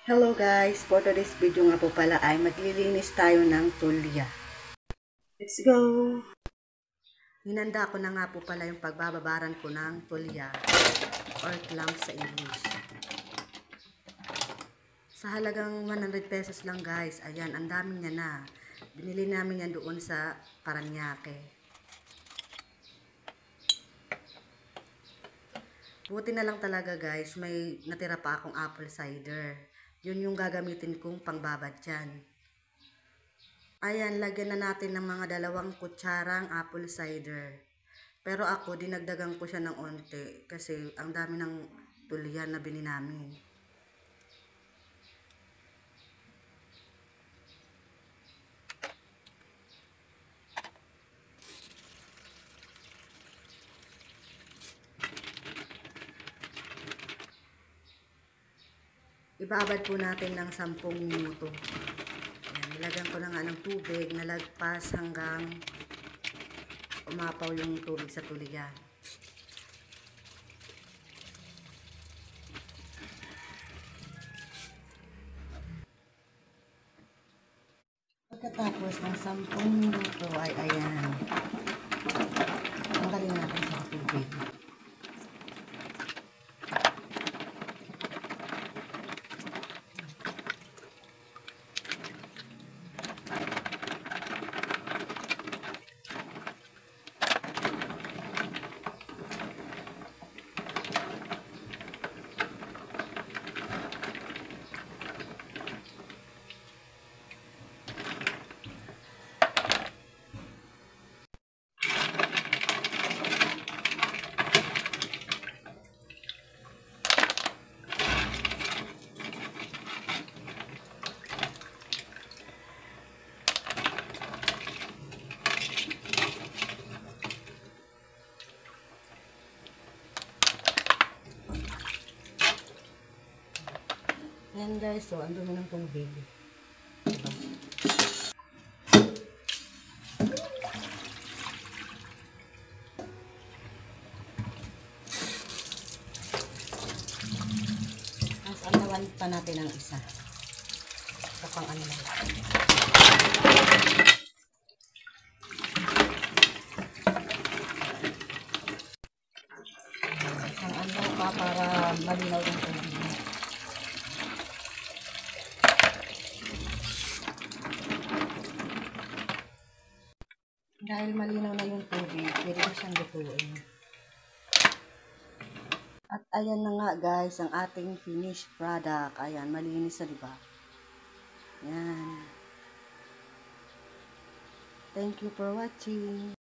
Hello guys! For today's video nga po pala ay maglilinis tayo ng tulya. Let's go! Hinanda ko na nga po pala yung pagbababaran ko ng tulya or clam sa English. Sa halagang 100 pesos lang guys, ayan, ang dami niya na. Binili namin yan doon sa Paranaque. Buti na lang talaga guys, may natira pa akong apple cider. Yun yung gagamitin kong pangbabad dyan. Ayan, lagyan na natin ng mga 2 kutsarang apple cider. Pero ako, dinagdagan ko siya ng onte kasi ang dami ng tulya na binili namin. Ibabad po natin ng 10 minuto. Ayan, nilagyan ko na nga ng tubig, nalagpas hanggang umapaw yung tubig sa tulya. Pagkatapos ng 10 minuto ay ayan, tanggalin natin sa tubig. Ayan guys, so ang dumi ng tubig. Diba? Tapos antawan pa natin ang isa. Ito pang ano lang. Isang ano pa para malinaw yung tubig. Dahil malinaw na yung tubig, pwede na siyang lutuin. At ayan na nga guys, ang ating finished product. Ayan, malinis na diba? Ayan. Thank you for watching.